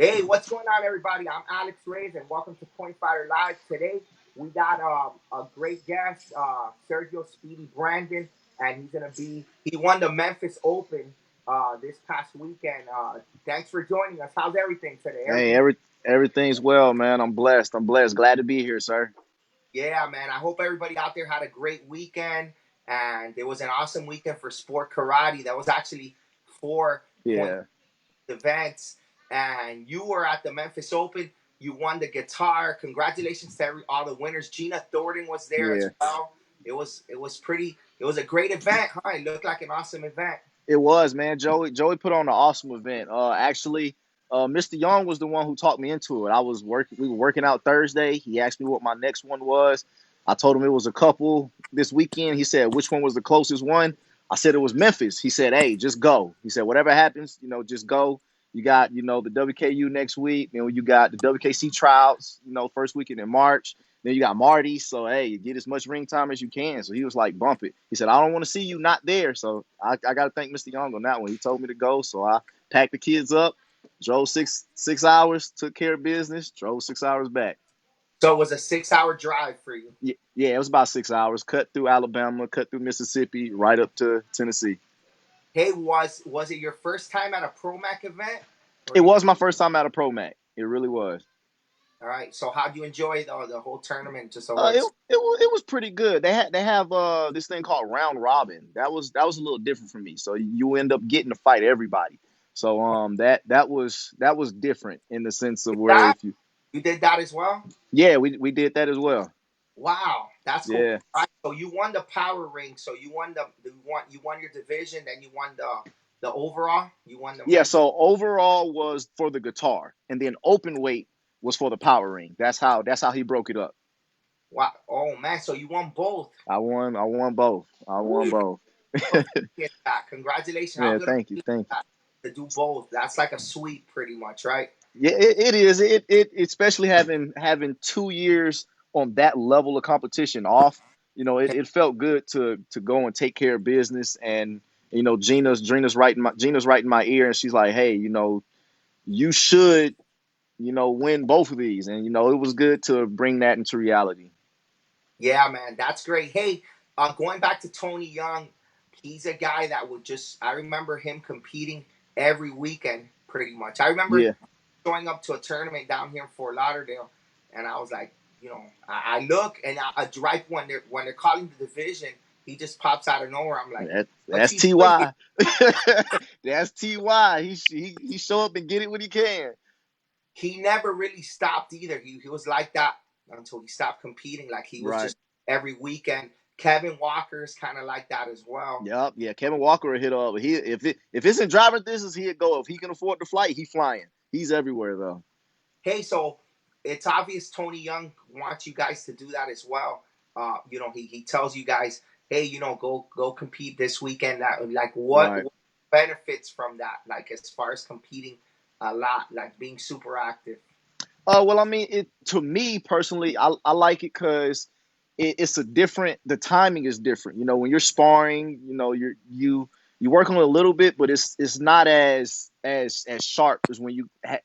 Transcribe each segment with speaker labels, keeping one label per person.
Speaker 1: Hey, what's going on, everybody? I'm Alex Reyes, and welcome to Point Fighter Live. Today, we got a great guest, Sergio Speedy Brandon, and he won the Memphis Open this past weekend. Thanks for joining us. How's everything today?
Speaker 2: Hey,
Speaker 1: Everything?
Speaker 2: everything's well, man. I'm blessed. I'm blessed. Glad to be here, sir.
Speaker 1: Yeah, man. I hope everybody out there had a great weekend, and it was an awesome weekend for sport karate. That was actually 4 point
Speaker 2: Yeah,
Speaker 1: events, and you were at the Memphis Open. You won the guitar. Congratulations to all the winners. Gina Thornton was there as
Speaker 2: yeah.
Speaker 1: well. It was pretty. It was a great event, huh? It looked like an awesome event.
Speaker 2: It was, man. Joey put on an awesome event. Actually, Mr. Young was the one who talked me into it. I was working. We were working out Thursday. He asked me what my next one was. I told him it was a couple this weekend. He said which one was the closest one. I said it was Memphis. He said, "Hey, just go." He said, "Whatever happens, just go." You got, the WKU next week. Then you got the WKC tryouts, first weekend in March. Then you got Marty. So, hey, get as much ring time as you can. So he was like, bump it. He said, I don't want to see you not there. So I got to thank Mr. Young on that one. He told me to go. So I packed the kids up, drove six hours, took care of business, drove 6 hours back.
Speaker 1: So it was a 6 hour drive for you.
Speaker 2: Yeah, it was about 6 hours. Cut through Alabama, cut through Mississippi, right up to Tennessee.
Speaker 1: Hey, was it your first time at a Pro Mac event, or
Speaker 2: It
Speaker 1: did
Speaker 2: was
Speaker 1: you?
Speaker 2: my first time at a Pro Mac. It really was.
Speaker 1: All right. So how do you enjoy the whole tournament? Just the whole
Speaker 2: Uh, it,
Speaker 1: experience.
Speaker 2: it was pretty good. They have this thing called round robin. That was a little different for me. So you end up getting to fight everybody. So that was different in the sense of where
Speaker 1: That
Speaker 2: if you
Speaker 1: you did that as well.
Speaker 2: yeah we did that as well.
Speaker 1: Wow, that's cool.
Speaker 2: Yeah,
Speaker 1: All right, so you won the power ring. So you won your division, then you won the overall. You won the
Speaker 2: yeah.
Speaker 1: men's.
Speaker 2: So overall was for the guitar, and then open weight was for the power ring. That's how he broke it up.
Speaker 1: Wow. Oh man, so you won both.
Speaker 2: I won both. I won
Speaker 1: Woo,
Speaker 2: both.
Speaker 1: get that. Congratulations. How
Speaker 2: Yeah,
Speaker 1: good of
Speaker 2: thank you,
Speaker 1: you
Speaker 2: thank you.
Speaker 1: that to do both? That's like a sweep, pretty much, right?
Speaker 2: Yeah, it is. It especially having 2 years on that level of competition off. It felt good to go and take care of business. And Gina's right in my ear, and she's like, "Hey, you should win both of these." And it was good to bring that into reality.
Speaker 1: Yeah, man, that's great. Hey, going back to Tony Young, he's a guy that would just. I remember him competing every weekend, pretty much. I remember
Speaker 2: Yeah,
Speaker 1: showing up to a tournament down here in Fort Lauderdale, and I was like, I look and right when they're calling the division, he just pops out of nowhere. I'm like, what's
Speaker 2: that's
Speaker 1: he doing here?
Speaker 2: Ty. That's Ty. He show up and get it when he can.
Speaker 1: He never really stopped either. He was like that until he stopped competing. Like he was
Speaker 2: Right.
Speaker 1: just every weekend. Kevin Walker's kind of like that as well.
Speaker 2: Yep, yeah. Kevin Walker will hit up. If it's in driver distance, he'll go. If he can afford the flight, he flying. He's everywhere though.
Speaker 1: Hey, so it's obvious Tony Young wants you guys to do that as well. He tells you guys, hey, go compete this weekend. That like
Speaker 2: Right.
Speaker 1: what benefits from that? Like as far as competing a lot, like being super active.
Speaker 2: Well, I mean, it to me personally, I like it because it's a different. The timing is different. When you're sparring, you work on it a little bit, but it's not as sharp as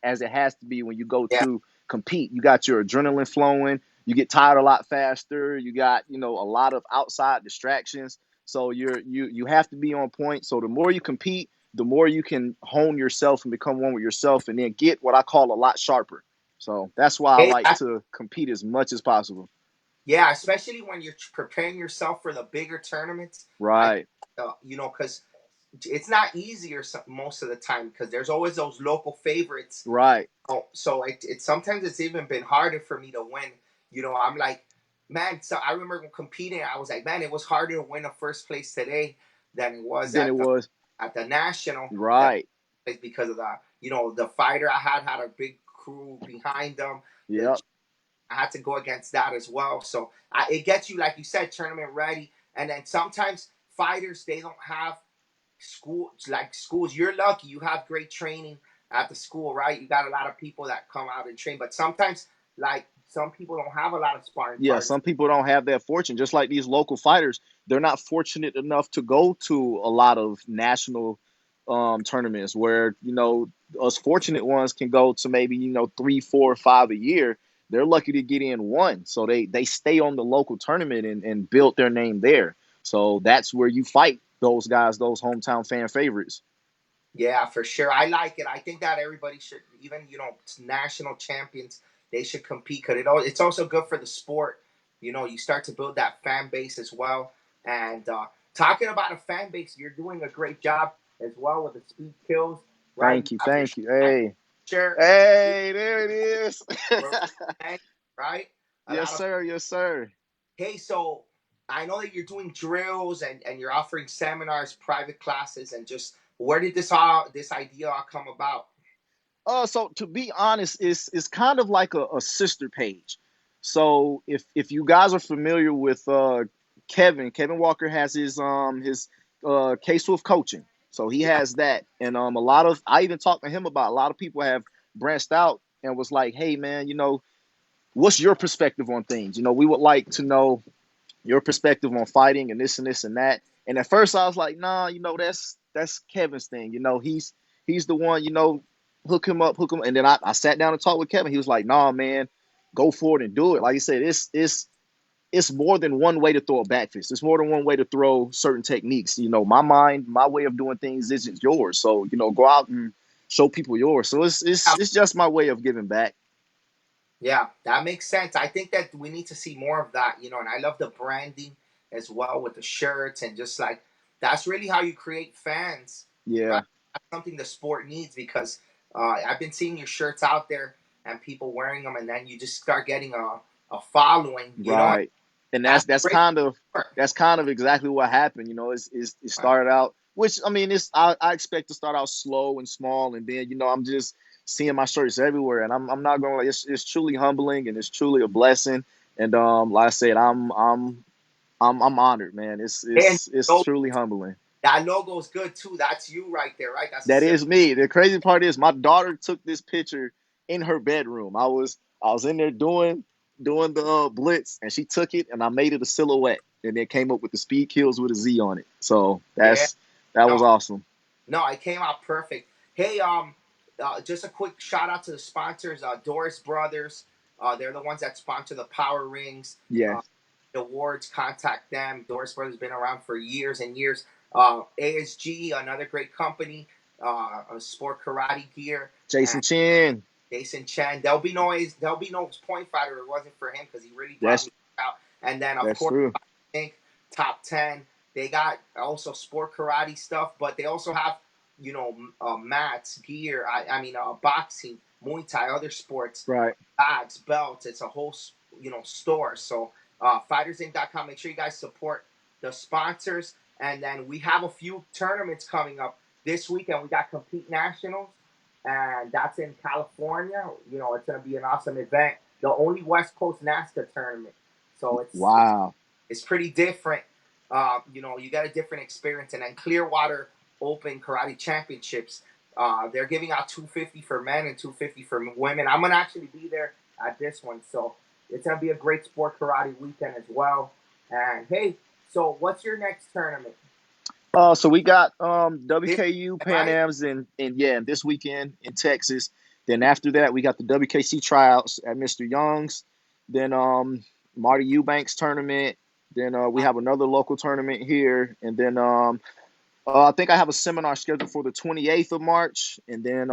Speaker 2: as it has to be when you go
Speaker 1: Yeah.
Speaker 2: to compete. You got your adrenaline flowing. You get tired a lot faster. You got a lot of outside distractions. So you have to be on point. So the more you compete, the more you can hone yourself and become one with yourself, and then get what I call a lot sharper. So that's why I
Speaker 1: Hey,
Speaker 2: like to compete as much as possible.
Speaker 1: yeah, especially when you're preparing yourself for the bigger tournaments. I,
Speaker 2: Right,
Speaker 1: because it's not easier most of the time because there's always those local favorites.
Speaker 2: right.
Speaker 1: So it sometimes it's even been harder for me to win. I'm like, man. So I remember competing. I was like, man, it was harder to win a first place today than it was
Speaker 2: Then it
Speaker 1: at the
Speaker 2: was
Speaker 1: national. That
Speaker 2: right.
Speaker 1: because of the fighter I had a big crew behind them. The
Speaker 2: Yep.
Speaker 1: I had to go against that as well. So it gets you, like you said, tournament ready. And then sometimes fighters they don't have schools. You're lucky you have great training at the school, right? You got a lot of people that come out and train, but sometimes like some people don't have a lot of sparring
Speaker 2: Yeah,
Speaker 1: partners.
Speaker 2: some people don't have that fortune. Just like these local fighters, they're not fortunate enough to go to a lot of national tournaments where us fortunate ones can go to maybe, 3, 4, 5 a year. They're lucky to get in one. So they stay on the local tournament and build their name there. So that's where you fight those guys, those hometown fan favorites.
Speaker 1: Yeah, for sure. I like it. I think that everybody should, even national champions, they should compete because it's also good for the sport. You start to build that fan base as well. And talking about a fan base, you're doing a great job as well with the Speed Kills, right? You
Speaker 2: Thank you.
Speaker 1: have your
Speaker 2: Thank you. Hey.
Speaker 1: shirt,
Speaker 2: Hey, there it is.
Speaker 1: right? A
Speaker 2: Yes,
Speaker 1: lot of
Speaker 2: sir. Yes, sir.
Speaker 1: Hey, so I know that you're doing drills and you're offering seminars, private classes, and just where did this idea all come about?
Speaker 2: So to be honest, it's kind of like a sister page. So if you guys are familiar with Kevin Walker has his K-Swift coaching. So he
Speaker 1: Yeah.
Speaker 2: has that. And a lot of I even talked to him about a lot of people have branched out and was like, hey man, what's your perspective on things? We would like to know your perspective on fighting and this and this and that. And at first I was like, nah, that's Kevin's thing. He's the one, hook him. And then I sat down and talked with Kevin. He was like, nah, man, go for it and do it. Like you said, it's more than one way to throw a back fist. It's more than one way to throw certain techniques. My way of doing things isn't yours. So, go out and show people yours. So it's just my way of giving back.
Speaker 1: Yeah, that makes sense. I think that we need to see more of that, and I love the branding as well with the shirts and just like that's really how you create fans, right?
Speaker 2: Yeah.
Speaker 1: That's something the sport needs because I've been seeing your shirts out there and people wearing them, and then you just start getting a following,
Speaker 2: Right. And
Speaker 1: That's
Speaker 2: that's
Speaker 1: great
Speaker 2: kind of
Speaker 1: work.
Speaker 2: exactly what happened. It started out, which I mean, I expect to start out slow and small, and then I'm just seeing my shirts everywhere, and I'm not going to. It's truly humbling, and it's truly a blessing. And like I said, I'm honored, man.
Speaker 1: And
Speaker 2: It's truly humbling.
Speaker 1: that logo is good too. That's you right there, right? That's a
Speaker 2: That
Speaker 1: symbol.
Speaker 2: is me. The crazy part is my daughter took this picture in her bedroom. I was in there doing the blitz, and she took it, and I made it a silhouette, and then came up with the Speed Kills with a Z on it. So
Speaker 1: Yeah.
Speaker 2: that was
Speaker 1: No,
Speaker 2: awesome.
Speaker 1: no, it came out perfect. Hey, just a quick shout out to the sponsors, Doris Brothers. They're the ones that sponsor the Power Rings,
Speaker 2: Yeah,
Speaker 1: uh, the awards. Contact them. Doris Brothers has been around for years and years. ASG, another great company, sport karate gear,
Speaker 2: Jason
Speaker 1: and
Speaker 2: Chin.
Speaker 1: Jason Chen. There'll be no point fighter. It wasn't for him because he really brought
Speaker 2: That's
Speaker 1: me out. And then of
Speaker 2: that's
Speaker 1: course,
Speaker 2: true.
Speaker 1: I think top 10. They got also sport karate stuff, but they also have mats, gear. I mean, boxing, Muay Thai, other sports,
Speaker 2: Right.
Speaker 1: bags, belts. It's a whole store. So fightersinc.com. Make sure you guys support the sponsors. And then we have a few tournaments coming up this weekend. We got Compete Nationals, and that's in California. It's going to be an awesome event. The only West Coast NASCAR tournament. So
Speaker 2: Wow.
Speaker 1: it's pretty different. You got a different experience. And then Clearwater Open Karate Championships. They're giving out 250 for men and 250 for women. I'm gonna actually be there at this one, so it's gonna be a great sport karate weekend as well. And hey, so what's your next tournament?
Speaker 2: So we got
Speaker 1: This
Speaker 2: WKU Pan
Speaker 1: right?
Speaker 2: Am's and yeah, this weekend in Texas. Then after that, we got the WKC tryouts at Mr. Young's. Then Marty Eubanks tournament. Then we have another local tournament here, and then I think I have a seminar scheduled for the 28th of March, and then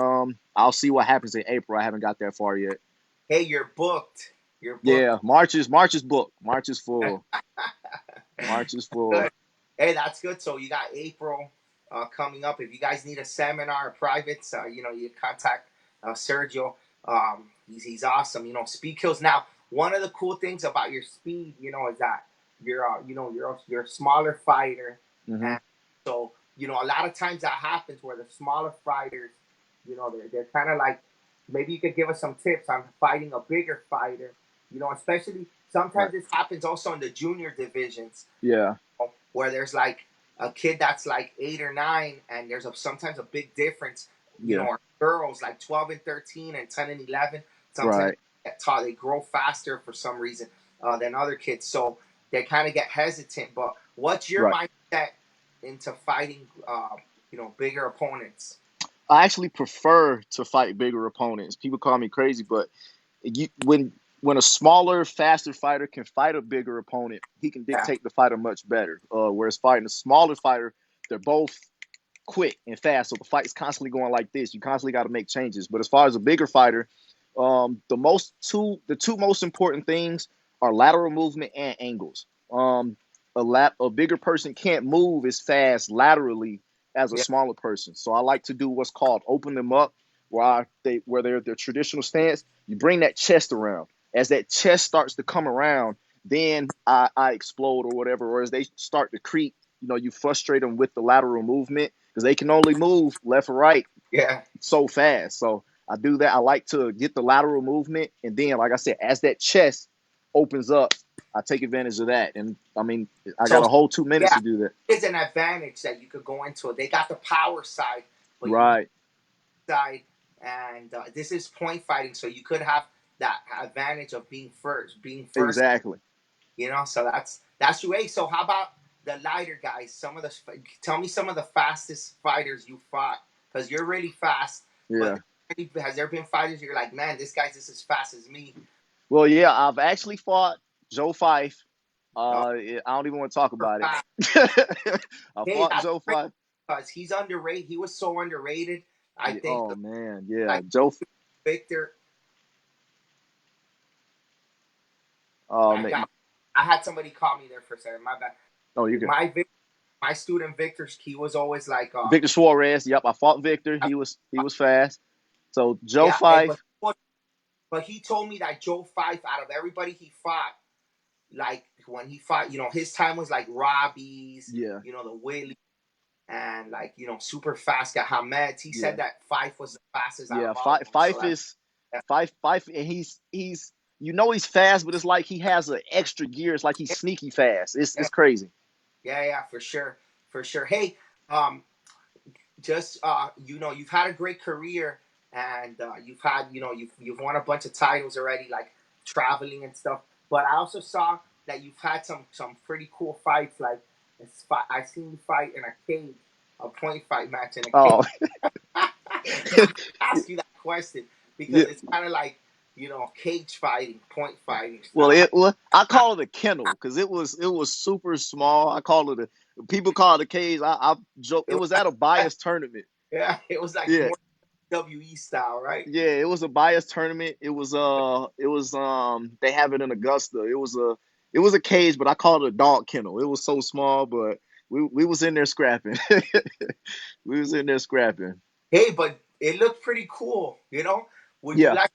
Speaker 2: I'll see what happens in April. I haven't got that far yet.
Speaker 1: Hey, you're booked. You're booked.
Speaker 2: Yeah, March is booked. March is full. March is full.
Speaker 1: Good. Hey, that's good. So you got April coming up. If you guys need a seminar or privates, you contact Sergio. He's awesome. Speed kills. Now, one of the cool things about your speed, is that you're a smaller fighter,
Speaker 2: Hmm.
Speaker 1: and so a lot of times that happens where the smaller fighters, they're kind of like maybe you could give us some tips on fighting a bigger fighter. Especially
Speaker 2: Right.
Speaker 1: sometimes this happens also in the junior divisions
Speaker 2: Yeah.
Speaker 1: where there's like a kid that's like 8 or 9, and there's sometimes a big difference.
Speaker 2: Yeah.
Speaker 1: Or girls like 12 and 13 and 10 and 11. Sometimes
Speaker 2: Right.
Speaker 1: they grow faster for some reason than other kids, so they kind of get hesitant. But what's your
Speaker 2: Right.
Speaker 1: mindset into fighting, bigger opponents?
Speaker 2: I actually prefer to fight bigger opponents. People call me crazy, but when a smaller, faster fighter can fight a bigger opponent, he can
Speaker 1: Yeah,
Speaker 2: dictate the fighter much better. Whereas fighting a smaller fighter, they're both quick and fast, so the fight's constantly going like this. You constantly got to make changes. But as far as a bigger fighter, the two most important things are lateral movement and angles. A bigger person can't move as fast laterally as a
Speaker 1: yeah,
Speaker 2: smaller person. So I like to do what's called open them up, where they're their traditional stance. You bring that chest around. As that chest starts to come around, then I explode or whatever. Or as they start to creep, you frustrate them with the lateral movement because they can only move left or right
Speaker 1: yeah.
Speaker 2: so fast. So I do that. I like to get the lateral movement, and then, like I said, as that chest opens up, I take advantage of that. And I mean, I got
Speaker 1: So
Speaker 2: a whole 2 minutes
Speaker 1: yeah,
Speaker 2: to do that.
Speaker 1: it's an advantage that you could go into it. They got the power side, but you
Speaker 2: Right.
Speaker 1: side, and this is point fighting, so you could have that advantage of being first.
Speaker 2: Exactly.
Speaker 1: So that's true. Hey, so how about the lighter guys? Tell me some of the fastest fighters you fought because you're really fast. But
Speaker 2: Yeah.
Speaker 1: has there been fighters you're like, man, this guy's just as fast as me?
Speaker 2: Well, yeah, I've actually fought Joe Fife.
Speaker 1: Oh,
Speaker 2: I don't even want to talk
Speaker 1: super
Speaker 2: about it.
Speaker 1: fast.
Speaker 2: I
Speaker 1: Hey,
Speaker 2: fought
Speaker 1: that's
Speaker 2: Joe
Speaker 1: great
Speaker 2: Fife.
Speaker 1: because he's underrated. He was so underrated. I
Speaker 2: Yeah,
Speaker 1: think
Speaker 2: oh man, yeah,
Speaker 1: like
Speaker 2: Joe.
Speaker 1: Victor,
Speaker 2: Oh
Speaker 1: I
Speaker 2: man.
Speaker 1: got. I had somebody call me there for a second. My bad.
Speaker 2: Oh, you good.
Speaker 1: My student Victor, he was always like,
Speaker 2: Victor Suarez. Yep, I fought Victor. He was fast. So Joe
Speaker 1: yeah, hey,
Speaker 2: Fife.
Speaker 1: but he told me that Joe Fife, out of everybody he fought, like when he fought, his time was like Robbie's,
Speaker 2: Yeah,
Speaker 1: the Willie, and like super fast guy Hamed. He
Speaker 2: yeah.
Speaker 1: said that Fife was the fastest out
Speaker 2: Yeah,
Speaker 1: of all of them. So
Speaker 2: Fife is Fife, and he's he's fast, but it's like he has an extra gear. It's like he's sneaky fast. It's
Speaker 1: yeah,
Speaker 2: crazy.
Speaker 1: yeah, for sure, for sure. Hey, um, just you've had a great career, and you've had, you've won a bunch of titles already, like traveling and stuff. But I also saw that you've had some pretty cool fights. Like I seen you fight in a cage, a point fight match in a
Speaker 2: Oh,
Speaker 1: cage. Now, I ask you that question
Speaker 2: yeah.
Speaker 1: because it's kind of like cage fighting, point fighting
Speaker 2: Well,
Speaker 1: style.
Speaker 2: I call it a kennel because it was super small. I call it a people call it a cage. I joke
Speaker 1: It
Speaker 2: it
Speaker 1: was
Speaker 2: was
Speaker 1: like
Speaker 2: at a bias tournament.
Speaker 1: yeah, it was like
Speaker 2: Yeah,
Speaker 1: more WE style, right?
Speaker 2: yeah, it was a bias tournament. It was they have it in Augusta. It was a cage, but I called it a dog kennel. It was so small, but we was in there scrapping. We was in there scrapping.
Speaker 1: Hey, but it looked pretty cool. Would you
Speaker 2: Yeah,
Speaker 1: like?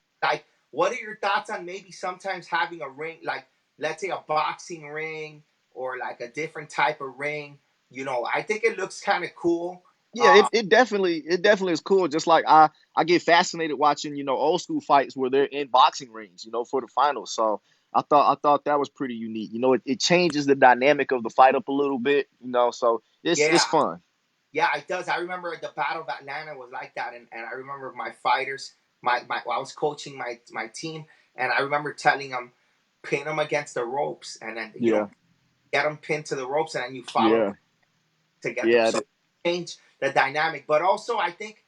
Speaker 1: What are your thoughts on maybe sometimes having a ring, like let's say a boxing ring or like a different type of ring? I think it looks kind of cool.
Speaker 2: yeah,
Speaker 1: Uh,
Speaker 2: it definitely is cool. Just like I get fascinated watching old school fights where they're in boxing rings, for the finals. So I thought that was pretty unique. It changes the dynamic of the fight up a little bit. So it's
Speaker 1: yeah,
Speaker 2: fun.
Speaker 1: yeah, it does. I remember the Battle of Atlanta was like that, and I remember my fighters, I was coaching my team, and I remember telling them pin them against the ropes, and then
Speaker 2: Yeah,
Speaker 1: get them pinned to the ropes, and then you follow them
Speaker 2: yeah,
Speaker 1: to get them.
Speaker 2: yeah,
Speaker 1: So change the dynamic, but also I think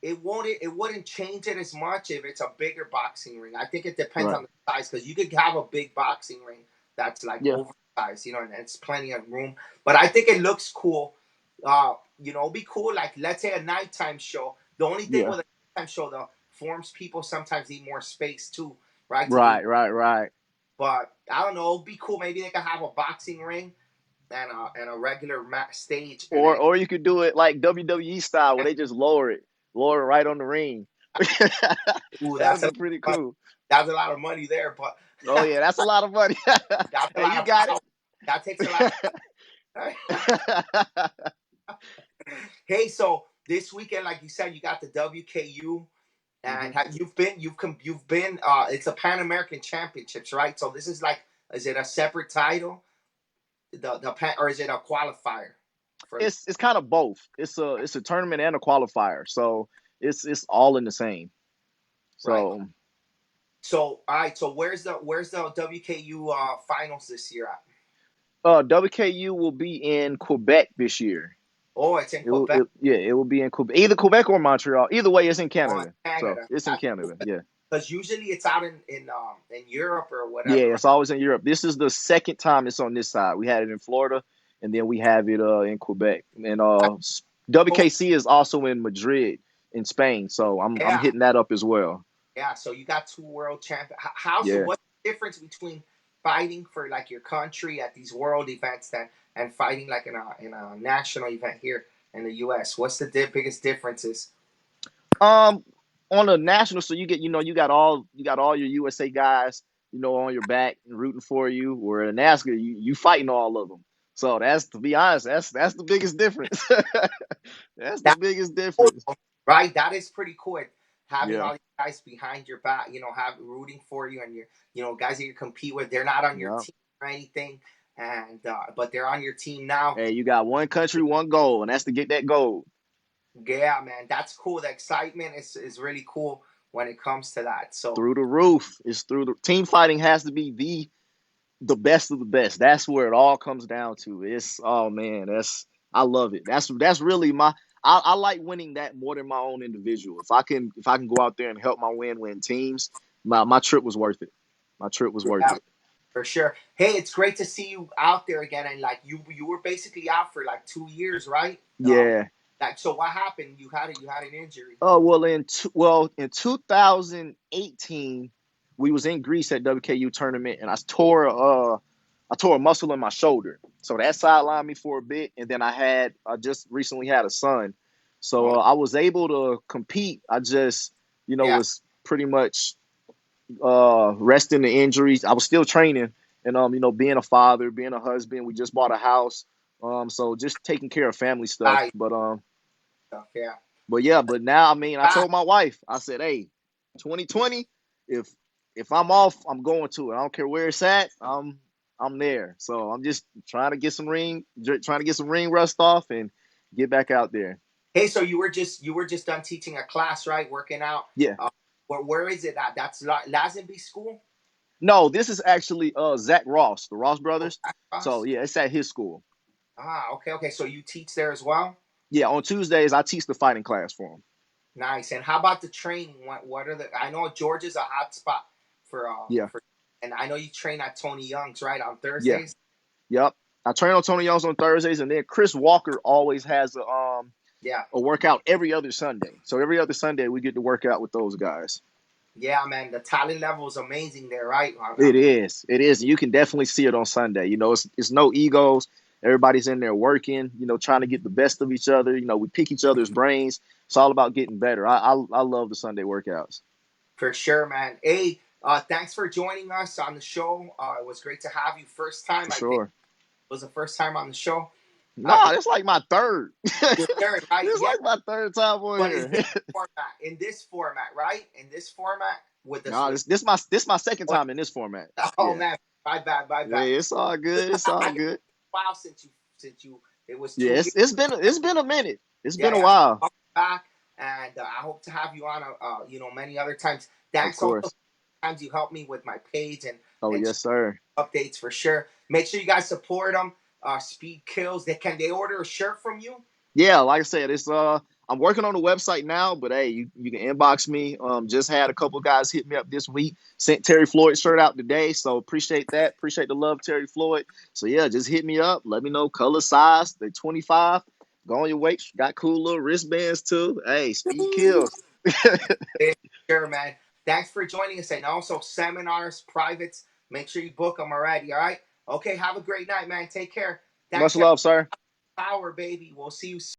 Speaker 1: it wouldn't change it as much if it's a bigger boxing ring. I think it depends
Speaker 2: right.
Speaker 1: on the size because you could have a big boxing ring that's like
Speaker 2: Yeah,
Speaker 1: oversized, and it's plenty of room. But I think it looks cool. It'd be cool. Like let's say a nighttime show. The only thing
Speaker 2: yeah,
Speaker 1: with a nighttime show, the forms people sometimes need more space too, right? To do.
Speaker 2: right, right, right.
Speaker 1: But I don't know. It'd be cool. Maybe they could have a boxing ring and a regular stage, and
Speaker 2: Or
Speaker 1: then
Speaker 2: or you could do it like WWE style where they just lower it right on the ring.
Speaker 1: ooh,
Speaker 2: That'd be pretty cool.
Speaker 1: that's a lot of money there, but
Speaker 2: Oh yeah, that's a lot of money.
Speaker 1: that's a
Speaker 2: Hey,
Speaker 1: lot
Speaker 2: you
Speaker 1: of
Speaker 2: got
Speaker 1: power. That takes a lot.
Speaker 2: it.
Speaker 1: Hey, so this weekend, like you said, you got the WKU, and
Speaker 2: Mhm.
Speaker 1: you've been. It's a Pan American Championships, right? So this is like, is it a separate title, the Pan, or is it a qualifier for?
Speaker 2: It's kind of both. It's a tournament and a qualifier, so it's all in the same.
Speaker 1: Right.
Speaker 2: So
Speaker 1: So all right. So where's the WKU finals this year at?
Speaker 2: WKU will be in Quebec this year.
Speaker 1: Oh, it's in Quebec.
Speaker 2: Yeah, it will be in Quebec, either Quebec or Montreal. Either way, it's in
Speaker 1: Oh, in
Speaker 2: Canada. So
Speaker 1: Canada.
Speaker 2: it's in
Speaker 1: That's
Speaker 2: Canada. Yeah,
Speaker 1: because usually it's out in Europe or
Speaker 2: yeah,
Speaker 1: whatever, right?
Speaker 2: it's always in Europe. This is the second time it's on this side. We had it in Florida, and then we have it in Quebec. And
Speaker 1: Cool.
Speaker 2: WKC is also in Madrid, in Spain. So I'm
Speaker 1: Yeah,
Speaker 2: hitting that up as well.
Speaker 1: yeah. So you got two world champions. How's
Speaker 2: Yeah.
Speaker 1: what's the difference between fighting for like your country at these world events then and fighting like in a national event here in the U.S.? What's the biggest differences?
Speaker 2: Um, on a national, so you got all your USA guys, on your back and rooting for you. Where in NASCAR, you fighting all of them. So that's, to be honest, that's the biggest difference. That's the
Speaker 1: That's
Speaker 2: biggest
Speaker 1: cool,
Speaker 2: difference.
Speaker 1: right? That is pretty cool. Having
Speaker 2: Yeah.
Speaker 1: all these guys behind your back, have rooting for you, and guys that you compete with, they're not on your
Speaker 2: Yeah.
Speaker 1: team or anything, and but they're on your team now.
Speaker 2: Hey, you got one country, one goal, and that's to get that gold.
Speaker 1: Yeah, man, that's cool. The excitement is really cool when it comes to that. So
Speaker 2: Through the roof. It's through the team fighting has to be the best of the best. That's where it all comes down to. It's, oh man, I love it. That's really I like winning that more than my own individual. If I can go out there and help my win teams, my trip was worth it. My trip was worth
Speaker 1: yeah,
Speaker 2: it.
Speaker 1: for sure. Hey, it's great to see you out there again, and like you were basically out for like 2 years, right?
Speaker 2: Yeah.
Speaker 1: Like so, what happened? You had an injury.
Speaker 2: Oh well, in 2018, we was in Greece at WKU tournament, and I tore a muscle in my shoulder, so that sidelined me for a bit, and then I just recently had a son, so
Speaker 1: Oh,
Speaker 2: I was able to compete. I just
Speaker 1: yeah,
Speaker 2: was pretty much resting the injuries. I was still training, and being a father, being a husband. We just bought a house, so just taking care of family stuff,
Speaker 1: I stuff. Yeah,
Speaker 2: but now, I mean, I
Speaker 1: back.
Speaker 2: told my wife, I said, hey, 2020, if I'm off, I'm going to it. I don't care where it's at. I'm there. So I'm just trying to get some ring rust off and get back out there.
Speaker 1: Hey, so you were just done teaching a class, right? Working out.
Speaker 2: Yeah.
Speaker 1: Where is it at? That's Lazenby School.
Speaker 2: No, this is actually Zach Ross, the Ross
Speaker 1: Oh,
Speaker 2: brothers. So
Speaker 1: Ross.
Speaker 2: yeah, it's at his school.
Speaker 1: Okay, okay. So you teach there as well.
Speaker 2: Yeah, on Tuesdays I teach the fighting class for him.
Speaker 1: Nice. And how about the training? What are the? I know Georgia's a hot spot for
Speaker 2: Yeah,
Speaker 1: and I know you train at Tony Young's, right, on
Speaker 2: yeah,
Speaker 1: Thursdays.
Speaker 2: yep. I train on Tony Young's on Thursdays, and then Chris Walker always has
Speaker 1: Yeah,
Speaker 2: a workout every other Sunday. So every other Sunday we get to work out with those guys.
Speaker 1: yeah, man. The talent level is amazing there, right?
Speaker 2: It is. It is. You can definitely see it on Sunday. It's no egos. Everybody's in there working, trying to get the best of each other. We pick each other's brains. It's all about getting better. I love the Sunday workouts.
Speaker 1: For sure, man. Hey, thanks for joining us on the show. It was great to have you. First time,
Speaker 2: For
Speaker 1: I think,
Speaker 2: sure.
Speaker 1: was the first time on the show.
Speaker 2: Nah,
Speaker 1: But
Speaker 2: it's like my third.
Speaker 1: your third, right?
Speaker 2: It's
Speaker 1: Yeah.
Speaker 2: like my third time on
Speaker 1: But is
Speaker 2: here.
Speaker 1: this format? In this format, right? In this format with this
Speaker 2: Nah,
Speaker 1: with
Speaker 2: this my second
Speaker 1: what?
Speaker 2: time in this format.
Speaker 1: Oh
Speaker 2: Yeah.
Speaker 1: man, my bad, my bad.
Speaker 2: Hey, it's all good.
Speaker 1: Listen,
Speaker 2: It's all
Speaker 1: I guess
Speaker 2: good.
Speaker 1: wow since you it was
Speaker 2: Yeah,
Speaker 1: 2 years.
Speaker 2: it's been a minute. It's been
Speaker 1: Yeah,
Speaker 2: a
Speaker 1: yeah. So
Speaker 2: while.
Speaker 1: welcome back, and I hope to have you on many other times.
Speaker 2: Of
Speaker 1: Thanks also
Speaker 2: course.
Speaker 1: times you helped me with my page
Speaker 2: Oh
Speaker 1: and
Speaker 2: yes, sir.
Speaker 1: updates for sure. Make sure you guys support them. Speed Kills. They order a shirt from you?
Speaker 2: Yeah, like I said, it's I'm working on the website now, but hey, you can inbox me. Just had a couple guys hit me up this week. Sent Terry Floyd shirt out today, so appreciate that. Appreciate the love, Terry Floyd. So yeah, just hit me up. Let me know color, size. They're 25. Go on your weight. Got cool little wristbands too. Hey, speed kills.
Speaker 1: Yeah, sure, man. Thanks for joining us, and also seminars, privates. Make sure you book them already. All right. Okay. Have a great night, man. Take care.
Speaker 2: Much
Speaker 1: Thanks,
Speaker 2: love, sir.
Speaker 1: power, baby. We'll see you soon.